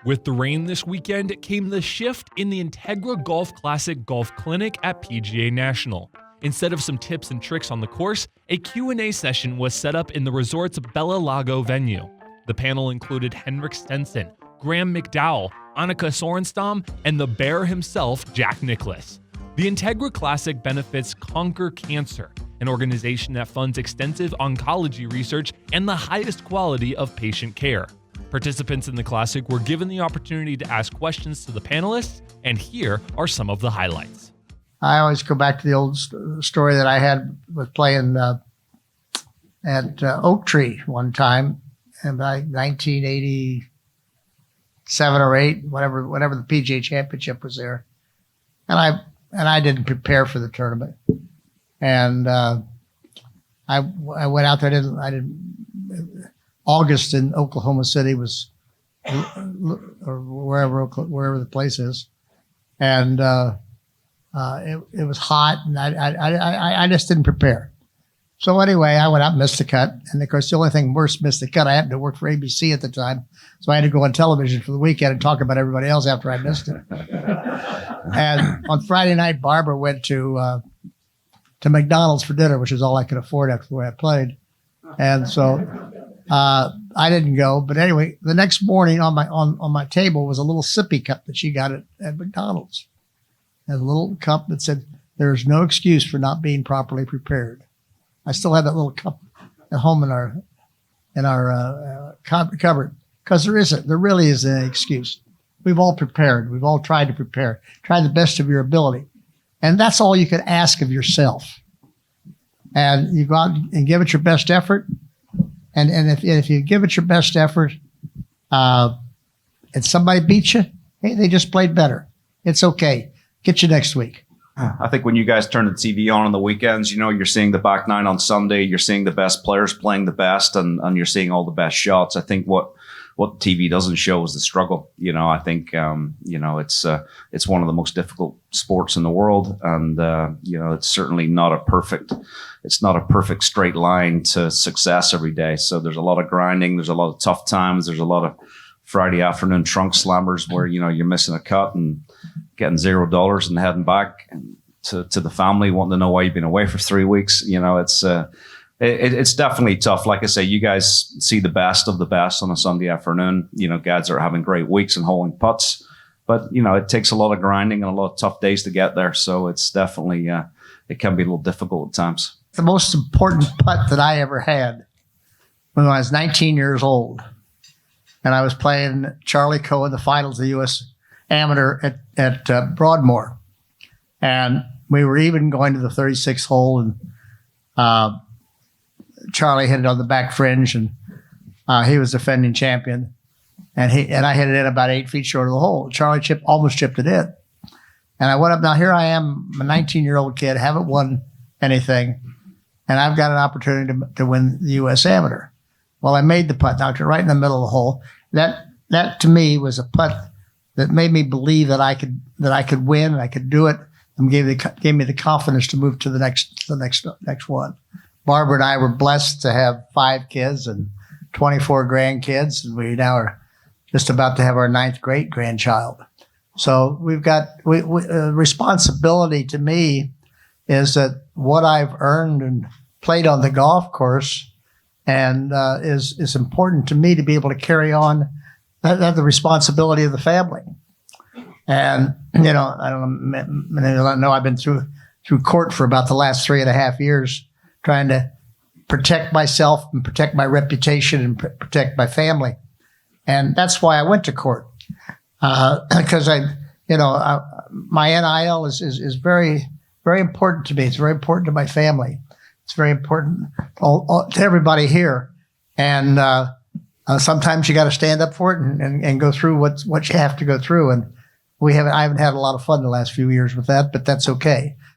With the rain this weekend came the shift in the Integra Golf Classic Golf Clinic at PGA National. Instead of some tips and tricks on the course, a Q&A session was set up in the resort's Bella Lago venue. The panel included Henrik Stenson, Graham McDowell, Annika Sorenstam, and the bear himself, Jack Nicklaus. The Integra Classic benefits Conquer Cancer, an organization that funds extensive oncology research and the highest quality of patient care. Participants in the Classic were given the opportunity to ask questions to the panelists, and here are some of the highlights. I always go back to the old story that I had with playing at Oak Tree one time, and by 1987 or 8, whatever the PGA Championship was there, and I didn't prepare for the tournament, and I went out there. I didn't. August in Oklahoma City was, or wherever the place is, and it was hot, and I just didn't prepare. So anyway, I went out and missed the cut, and of course the only thing worse missed the cut. I happened to work for ABC at the time, so I had to go on television for the weekend and talk about everybody else after I missed it. And on Friday night, Barbara went to McDonald's for dinner, which is all I could afford after the way I played, and so. I didn't go, but anyway, the next morning on my table was a little sippy cup that she got at McDonald's. It was a little cup that said, "There's no excuse for not being properly prepared." I still have that little cup at home in our cupboard, because there really isn't an excuse. We've all prepared. We've all tried to prepare. Try the best of your ability, and that's all you can ask of yourself. And you go out and give it your best effort. And if you give it your best effort, and somebody beats you, hey, they just played better. It's okay. Get you next week. I think when you guys turn the TV on the weekends, you're seeing the back nine on Sunday. You're seeing the best players playing the best, and you're seeing all the best shots. I think what TV doesn't show is the struggle. I think it's one of the most difficult sports in the world, and it's certainly not a perfect straight line to success every day. So there's a lot of grinding, there's a lot of tough times, there's a lot of Friday afternoon trunk slammers where you're missing a cut and getting $0 and heading back to the family wanting to know why you've been away for 3 weeks. It's definitely tough. Like I say, you guys see the best of the best on a Sunday afternoon. Guys are having great weeks and holding putts, but it takes a lot of grinding and a lot of tough days to get there. So it's definitely it can be a little difficult at times. The most important putt that I ever had when I was 19 years old, and I was playing Charlie Coe in the finals of the U.S. Amateur at Broadmoor, and we were even going to the 36th hole, and Charlie hit it on the back fringe, and he was defending champion, and I hit it in about 8 feet short of the hole. Charlie almost chipped it in, and I went up. Now here I am, a 19-year-old kid, haven't won anything, and I've got an opportunity to win the U.S. Amateur. Well, I made the putt, knocked it right in the middle of the hole. That to me was a putt that made me believe that I could win, and I could do it, and gave me the confidence to move to the next one. Barbara and I were blessed to have 5 kids and 24 grandkids, and we now are just about to have our 9th great-grandchild. So we've got responsibility to me is that what I've earned and played on the golf course and is important to me to be able to carry on that the responsibility of the family. And, I don't know, I've been through court for about the last 3.5 years, trying to protect myself and protect my reputation and protect my family. And that's why I went to court. Because my NIL is very, very important to me. It's very important to my family. It's very important to everybody here. And sometimes you got to stand up for it and go through what you have to go through. And I haven't had a lot of fun the last few years with that, but that's okay.